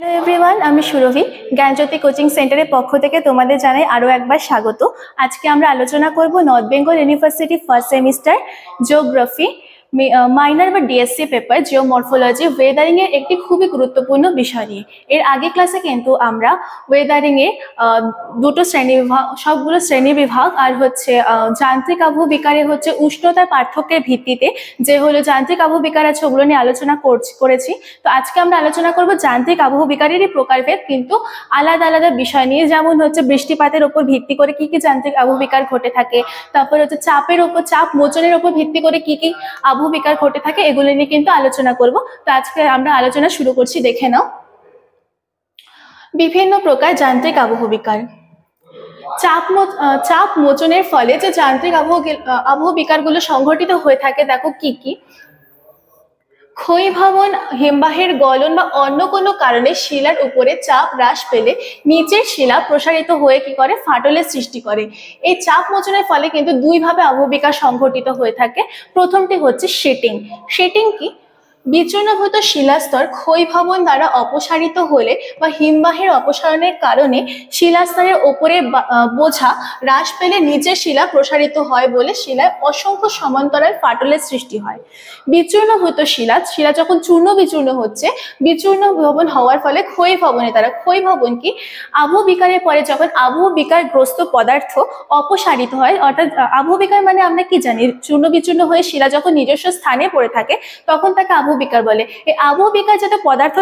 Hello everyone, আমি সুরভি। জ্ঞানজ্যোতি coaching সেন্টারের পক্ষ থেকে তোমাদের জানাই আরও একবার স্বাগত। আজকে আমরা আলোচনা করব north Bengal university first semester geography minor বা ডিএসসি পেপার জিওমরফোলজি ওয়েদারিং এর একটি খুবই গুরুত্বপূর্ণ বিষয় নিয়ে। এর আগে ক্লাসে কিন্তু আমরা ওয়েদারিং এ দুটো শ্রেণীবিভাগ, সবগুলো শ্রেণীবিভাগ আর যান্ত্রিক আবহবিকারে উষ্ণতার পার্থক্যের ভিত্তিতে যে হলো যান্ত্রিক আবহবিকার আছে ওগুলো নিয়ে আলোচনা করেছি। তো আজকে আমরা আলোচনা করব যান্ত্রিক আবহবিকারেরই প্রকারভেদ, কিন্তু আলাদা আলাদা বিষয় নিয়ে, যেমন বৃষ্টিপাতের উপর ভিত্তি করে কি কি যান্ত্রিক আবহবিকার ঘটে থাকে, তারপর চাপের উপর, চাপ মোচনের উপর ভিত্তি করে কি কি আবহবিকার ঘটে থাকে, এগুলো নিয়ে কিন্তু আলোচনা করব। তো আজকে আমরা আলোচনা শুরু করছি, দেখে নাও। বিভিন্ন প্রকার যান্ত্রিক আবহবিকার। চাপ মোচনের ফলে যে যান্ত্রিক আবহবিকারগুলো সংঘটিত হয়ে থাকে, দেখো কি কি। ক্ষয়ীভবন, হিমবাহের গলন বা অন্য কোনো কারণে শিলার উপরে চাপ হ্রাস পেলে নিচের শিলা প্রসারিত হয়ে কি করে, ফাটলের সৃষ্টি করে। এই চাপ মোচনের ফলে কিন্তু দুইভাবে আবহবিকার সংঘটিত হয়ে থাকে। প্রথমটি হচ্ছে শিটিং। শিটিং কি? বিচূর্ণভূত শিলাস্তর ক্ষয়ীভবন দ্বারা অপসারিত হলে বা হিমবাহের অপসারণের কারণে শিলাস্তরের ওপরে বোঝা হ্রাস পেলে নিচের শিলা প্রসারিত হয় বলে শিলায় অসংখ্য সমান্তরাল ফাটলের সৃষ্টি হয়। বিচূর্ণভূত শিলা যখন চূর্ণ বিচূর্ণ হচ্ছে, বিচূর্ণ ভবন হওয়ার ফলে ক্ষয়ীভবনের দ্বারা, ক্ষয়ীভবন কি? আবহবিকারের পরে যখন আবহবিকারগ্রস্ত পদার্থ অপসারিত হয়, অর্থাৎ আবহবিকার মানে আমরা কি জানি, চূর্ণ বিচূর্ণ হয়ে শিলা যখন নিজস্ব স্থানে পড়ে থাকে তখন তাকে আবহবিকার বলে। এই আবহবিকার যাতে পদার্থ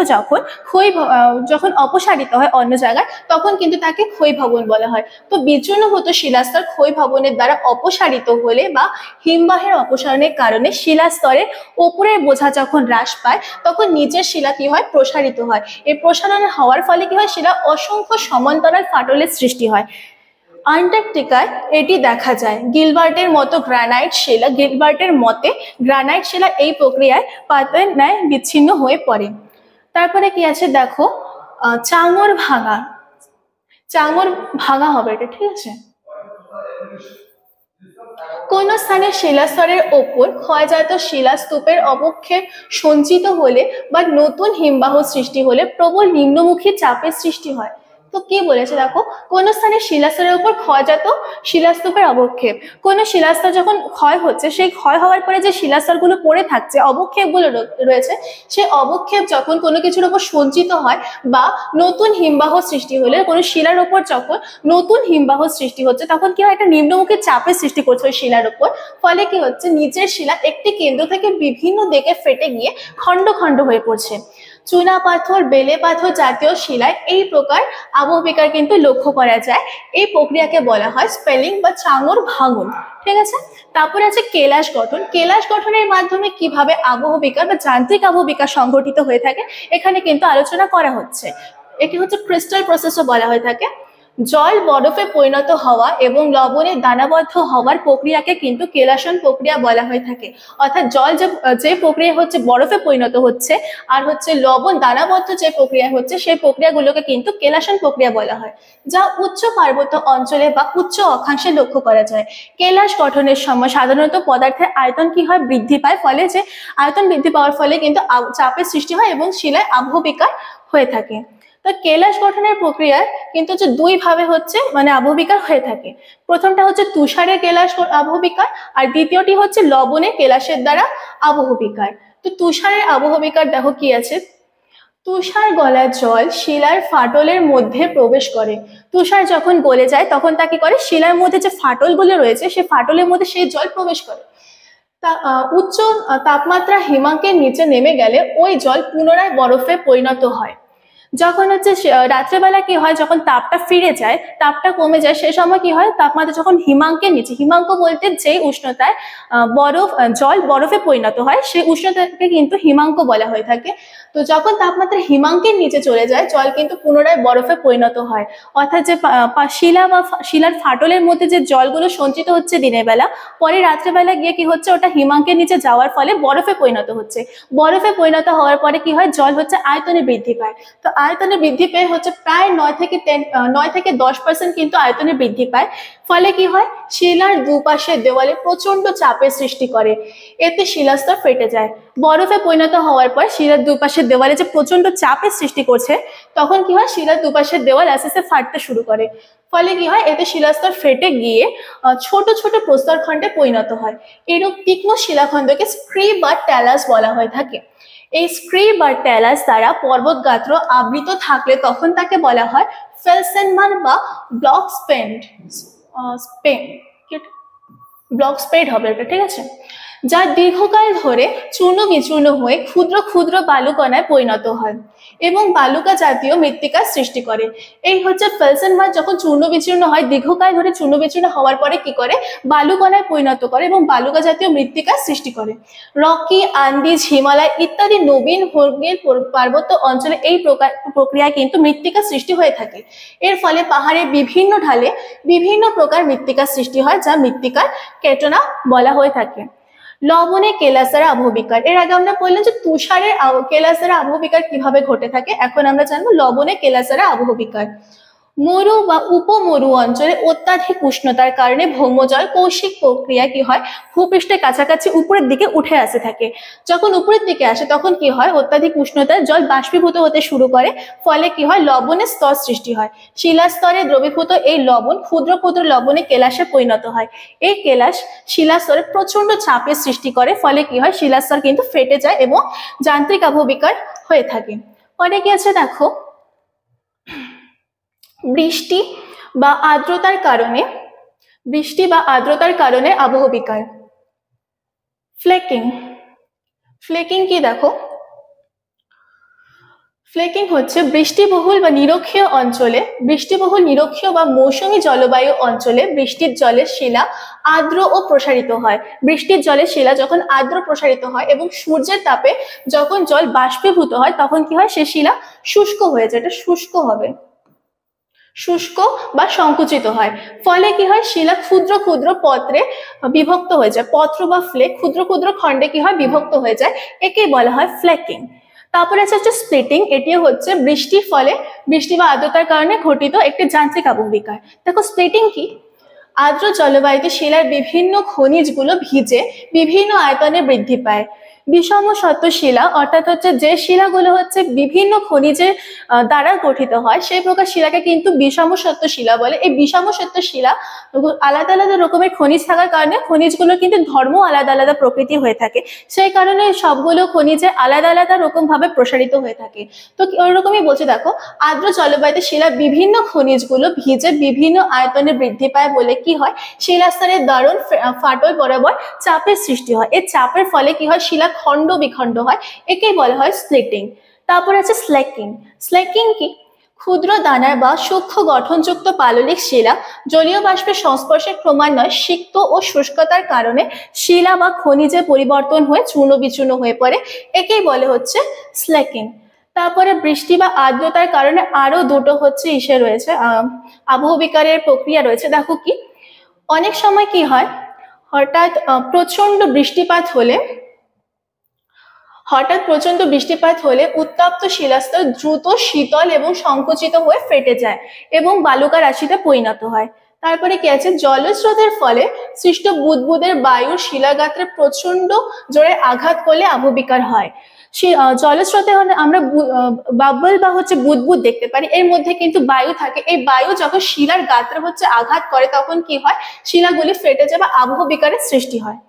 যখন অপসারিত হয় অন্য জায়গায়, তখন কিন্তু তাকে ক্ষয়ীভবন বলা হয়। তো বিচূর্ণভূত শিলাস্তর ক্ষয়ীভবনের দ্বারা অপসারিত হলে বা হিমবাহের অপসারণের কারণে শিলাস্তরের উপরের বোঝা যখন হ্রাস পায়, তখন নিচের শিলা কি হয়, প্রসারিত হয়। এই প্রসারণ হওয়ার ফলে কি হয়, শিলা অসংখ্য সমান্তরাল ফাটলের সৃষ্টি হয়। আন্টার্কটিকায় এটি দেখা যায়। গিলবার্টের মতো গ্রানাইট শিলা, গিলবার্টের মতে গ্রানাইট শিলা এই প্রক্রিয়ায় পাতের ন্যায় বিচ্ছিন্ন হয়ে পড়ে। তারপরে কি আছে দেখো, চাঙর ভাঙা। চাঙর ভাঙা হবে এটা, ঠিক আছে। কোন স্থানে শিলাস্তরের ওপর ক্ষয়জাত শিলাস্তূপের অবক্ষেপ সঞ্চিত হলে বা নতুন হিমবাহ সৃষ্টি হলে প্রবল নিম্নমুখী চাপের সৃষ্টি হয়। তো কি বলেছে দেখো, কোন স্থানে শিলাস্তরের উপর ক্ষয়জাত শিলাস্তূপের অবক্ষেপ। কোন শিলাস্তর যখন ক্ষয় হচ্ছে, সেই ক্ষয় হওয়ার পরে যে শিলাস্তরগুলো পড়ে থাকছে, অবক্ষেপগুলো রয়েছে, সেই অবক্ষেপ যখন কোনো কিছুর উপর সঞ্চিত হয় বা নতুন হিমবাহ সৃষ্টি হলে, কোনো শিলার উপর যখন নতুন হিমবাহ সৃষ্টি হচ্ছে, তখন কি হয়, একটা নিম্নমুখী চাপের সৃষ্টি করছে ওই শিলার উপর। ফলে কি হচ্ছে, নিচের শিলা একটি কেন্দ্র থেকে বিভিন্ন দিকে ফেটে গিয়ে খণ্ড খণ্ড হয়ে পড়ছে। চুনা পাথর, বেলে পাথর জাতীয় শিলায় এই প্রকার আবহবিকার কিন্তু লক্ষ্য করা যায়। এই প্রক্রিয়াকে বলা হয় স্পেলিং বা চাঙর ভাঙন, ঠিক আছে। তারপরে আছে কেলাস গঠন। কেলাস গঠনের মাধ্যমে কিভাবে আবহবিকার বা যান্ত্রিক আবহবিকার সংঘটিত হয়ে থাকে, এখানে কিন্তু আলোচনা করা হচ্ছে। এটি হচ্ছে ক্রিস্টাল প্রসেসও বলা হয়ে থাকে। জল বরফে পরিণত হওয়া এবং লবণে দানাবদ্ধ হওয়ার প্রক্রিয়াকে কিন্তু কেলাসন প্রক্রিয়া বলা হয়ে থাকে। অর্থাৎ জল যে প্রক্রিয়া বরফে পরিণত হচ্ছে, আর লবণ দানাবদ্ধ যে প্রক্রিয়া হচ্ছে, সেই প্রক্রিয়াগুলোকে কিন্তু কেলাসন প্রক্রিয়া বলা হয়, যা উচ্চ পার্বত্য অঞ্চলে বা উচ্চ অক্ষাংশে লক্ষ্য করা যায়। কেলাস গঠনের সময় সাধারণত পদার্থের আয়তন কি হয়, বৃদ্ধি পায়। ফলে যে আয়তন বৃদ্ধি পাওয়ার ফলে কিন্তু চাপের সৃষ্টি হয় এবং শিলায় আবহবিকার হয়ে থাকে। তো কেলাস গঠনের প্রক্রিয়ায় কিন্তু দুই ভাবে আবহবিকার হয়ে থাকে। প্রথমটা হচ্ছে তুষারের কেলাস আবহবিকার, আর দ্বিতীয়টি হচ্ছে লবণের কেলাসের দ্বারা আবহবিকার। তো তুষারের আবহবিকার দেখো কি আছে। তুষার গলা জল শিলার ফাটলের মধ্যে প্রবেশ করে। তুষার যখন গলে যায় তখন তা কি করে, শিলার মধ্যে যে ফাটলগুলো রয়েছে সেই ফাটলের মধ্যে সেই জল প্রবেশ করে। উচ্চ তাপমাত্রা হিমাঙ্কের নিচে নেমে গেলে ওই জল পুনরায় বরফে পরিণত হয়। যখন রাত্রেবেলা কি হয়, যখন তাপটা ফিরে যায়, তাপটা কমে যায়, সে সময় কি হয়, তাপমাত্রা যখন হিমাঙ্কের নিচে, হিমাঙ্ক বলতে যেই উষ্ণতায় জল বরফে পরিণত হয়, সেই উষ্ণতাকে কিন্তু হিমাঙ্ক বলা হয়ে থাকে। তো যখন তাপমাত্রা হিমাঙ্কের নিচে চলে যায়, জল কিন্তু পুনরায় বরফে পরিণত হয়। অর্থাৎ যে শিলা বা শিলার ফাটলের মধ্যে যে জলগুলো সঞ্চিত হচ্ছে দিনের বেলা, পরে রাত্রেবেলা গিয়ে কি হচ্ছে, ওটা হিমাঙ্কের নিচে যাওয়ার ফলে বরফে পরিণত হচ্ছে। বরফে পরিণত হওয়ার পরে কি হয়, জল আয়তনে বৃদ্ধি পায়। তো আয়তনে বৃদ্ধি পেয়ে প্রায় 9 থেকে 10% কিন্তু আয়তনে বৃদ্ধি পায়। ফলে কি হয়, শিলার দুপাশের দেওয়ালে প্রচন্ড চাপের সৃষ্টি করে, এতে শিলাস্তর ফেটে যায়। বরফে পরিণত হওয়ার পর শিলার দুপাশের দেওয়ালে যে প্রচন্ড চাপের সৃষ্টি করছে, তখন কি হয়, শিলার দুপাশের দেওয়াল আস্তে আস্তে ফাটতে শুরু করে। ফলে কি হয়, এতে শিলাস্তর ফেটে গিয়ে ছোট ছোট প্রস্তরখণ্ডে পরিণত হয়। এরূপ তীক্ষ্ণ শিলাখণ্ডকে স্ক্রিপ বা ট্যালাস বলা হয়ে থাকে। এই স্ক্রিপ বা ট্যালাস দ্বারা পর্বত গাত্র আবৃত থাকলে তখন তাকে বলা হয় ফেলসেনমান বা ব্লক স্পেন্ড ব্লক স্পেড হবে এটা, ঠিক আছে, যা দীর্ঘকাল ধরে চূর্ণ বিচূর্ণ হয়ে ক্ষুদ্র ক্ষুদ্র বালুকণায় পরিণত হয় এবং বালুকা জাতীয় মৃত্তিকার সৃষ্টি করে। এই হচ্ছে ফেলসেনমান, যখন চূর্ণ বিচূর্ণ হয়, দীর্ঘকাল ধরে চূর্ণ বিচূর্ণ হওয়ার পরে কি করে, বালুকণায় পরিণত করে এবং বালুকা জাতীয় মৃত্তিকার সৃষ্টি করে। রকি, আন্দিজ, হিমালয় ইত্যাদি নবীন ভূমির পার্বত্য অঞ্চলে এই প্রক্রিয়ায় কিন্তু মৃত্তিকা সৃষ্টি হয়ে থাকে। এর ফলে পাহাড়ের বিভিন্ন ঢালে বিভিন্ন প্রকার মৃত্তিকার সৃষ্টি হয়, যা মৃত্তিকার কেটনা বলা হয়ে থাকে। লবণে কেলাস দ্বারা আবহবিকার, এর আগে আমরা বললাম যে তুষারের কেলাস দ্বারা আবহবিকার কিভাবে ঘটে থাকে, এখন আমরা জানবো লবণে কেলাস দ্বারা আবহবিকার। মরু বা উপমরু অঞ্চলে অত্যাধিক উষ্ণতার কারণে ভৌমজল কৌশিক প্রক্রিয়া কি হয়, ভূপৃষ্ঠের কাছাকাছি উপরের দিকে উঠে আসতে থাকে। যখন উপরের দিকে আসে তখন কি হয়, অত্যাধিক উষ্ণতায় জল বাষ্পীভূত হতে শুরু করে, ফলে কি হয়, লবণের স্তর সৃষ্টি হয়। শিলাস্তরে দ্রবীভূত এই লবণ ক্ষুদ্র ক্ষুদ্র লবণে কেলাসে পরিণত হয়। এই কেলাস শিলাস্তরে প্রচন্ড চাপের সৃষ্টি করে, ফলে কি হয়, শিলাস্তর কিন্তু ফেটে যায় এবং যান্ত্রিক আবহবিকার হয়ে থাকে। পরে কি আছে দেখো, বৃষ্টি বা আর্দ্রতার কারণে আবহবিকার। ফ্লেকিং কি দেখো, ফ্লেকিং হচ্ছে বৃষ্টিবহুল নিরক্ষীয় বা মৌসুমী জলবায়ু অঞ্চলে বৃষ্টির জলের শিলা আর্দ্র ও প্রসারিত হয়। বৃষ্টির জলের শিলা যখন আর্দ্র প্রসারিত হয় এবং সূর্যের তাপে যখন জল বাষ্পীভূত হয়, তখন কি হয়, সে শিলা শুষ্ক হয়ে যায়, এটা শুষ্ক বা সংকুচিত হয়। ফলে কি হয়, শিলা ক্ষুদ্র ক্ষুদ্র পত্রে বিভক্ত হয়ে যায়, পত্র বা ফ্লেক ক্ষুদ্র ক্ষুদ্র খণ্ডে কি হয়, বিভক্ত হয়ে যায়, একে বলা হয় ফ্লেকিং। তারপরে হচ্ছে স্প্লিটিং, এটিও হচ্ছে বৃষ্টি বা আর্দ্রতার কারণে ঘটিত একটি যান্ত্রিক আবহবিকার। দেখো স্প্লিটিং কি, আর্দ্র জলবায়ুতে শিলার বিভিন্ন খনিজগুলো ভিজে বিভিন্ন আয়তনে বৃদ্ধি পায়। বিষম সত্ত্ব শিলা অর্থাৎ হচ্ছে যে শিলাগুলো হচ্ছে বিভিন্ন খনিজের দ্বারা গঠিত হয়, সেই প্রকার শিলাকে কিন্তু বিষম সত্ত্ব শিলা বলে। এই বিষম সত্ত্ব শিলা আলাদা আলাদা রকমের খনিজ থাকার কারণে খনিজগুলো কিন্তু ধর্ম আলাদা আলাদা প্রকৃতি হয়ে থাকে, সেই কারণে সবগুলো খনিজে আলাদা আলাদা রকম ভাবে প্রসারিত হয়ে থাকে। তো ওইরকমই বলছে, দেখো আর্দ্র জলবায়ুতে শিলা বিভিন্ন খনিজগুলো ভিজে বিভিন্ন আয়তনে বৃদ্ধি পায় বলে কি হয়, শিলাস্তরের দারুণ ফাটল বরাবর চাপের সৃষ্টি হয়। এই চাপের ফলে কি হয়, শিলা খণ্ড বিখণ্ড হয়, একেই বলা হয় স্প্লিটিং। তারপরে আছে স্ল্যাকিং কি, ক্ষুদ্র দানার বা সূক্ষ্ম গঠনযুক্ত পাললিক শিলা জলীয় বাষ্পের সংস্পর্শে ক্রমান্বয়ে সিক্ত ও শুষ্কতার কারণে শিলা বা খনিজে পরিবর্তন হয়ে চূর্ণ বিচূর্ণ হয়ে পড়ে, একেই বলে হচ্ছে স্ল্যাকিং। তারপরে বৃষ্টি বা আর্দ্রতার কারণে আরো দুটো হচ্ছে রয়েছে, আবহবিকারের প্রক্রিয়া রয়েছে। দেখো কি, অনেক সময় কি হয়, হঠাৎ প্রচন্ড বৃষ্টিপাত হলে উত্তপ্ত শিলাস্তর দ্রুত শীতল এবং সংকুচিত হয়ে ফেটে যায় এবং বালুকা রাশিতে পরিণত হয়। তারপরে কি আছে, জলস্রোতের ফলে সৃষ্ট বুদবুদের বায়ুর শিলাগাত্রে প্রচন্ড জোরে আঘাত করলে আবহবিকার হয়। জলস্রোতে আমরা বাবল বা হচ্ছে বুদবুদ দেখতে পারি, এর মধ্যে কিন্তু বায়ু থাকে। এই বায়ু যখন শিলার গাত্রে হচ্ছে আঘাত করে, তখন কি হয়, শিলাগুলি ফেটে যায় বা আবহবিকারের সৃষ্টি হয়।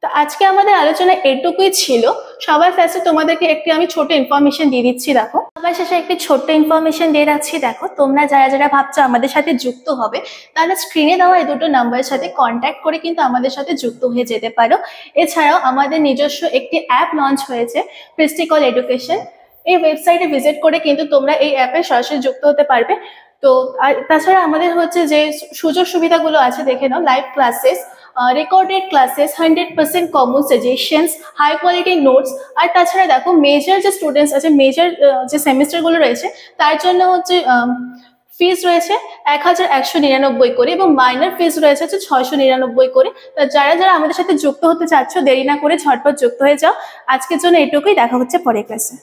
তো আজকে আমাদের আলোচনা এটুকুই ছিল। সবার কাছে তোমাদেরকে একটি আমি ছোট ইনফরমেশন দিয়ে দিচ্ছি। দেখো সবার শেষে একটি ছোট্ট ইনফরমেশন দিয়ে রাখছি। দেখো তোমরা যারা যারা ভাবছো আমাদের সাথে যুক্ত হবে, তারা স্ক্রিনে দেওয়া এই দুটো নাম্বারের সাথে কন্ট্যাক্ট করে কিন্তু আমাদের সাথে যুক্ত হয়ে যেতে পারো। এছাড়াও আমাদের নিজস্ব একটি অ্যাপ লঞ্চ হয়েছে, প্রিস্টিকল এডুকেশন। এই ওয়েবসাইটে ভিজিট করে কিন্তু তোমরা এই অ্যাপে সরাসরি যুক্ত হতে পারবে। তো আর তাছাড়া আমাদের হচ্ছে যে সুযোগ সুবিধাগুলো আছে দেখে নাও, live classes, recorded classes, 100% common suggestions, high quality notes. আর তাছাড়া দেখো মেজর যে স্টুডেন্টস আছে, মেজর যে সেমিস্টারগুলো রয়েছে, তার জন্য হচ্ছে ফিস রয়েছে 1199 করে এবং মাইনর ফিস রয়েছে হচ্ছে 699 করে। যারা যারা আমাদের সাথে যুক্ত হতে চাচ্ছ, দেরি না করে ঝটপট যুক্ত হয়ে যাও। আজকের জন্য এটুকুই, দেখা হচ্ছে পরের ক্লাসে।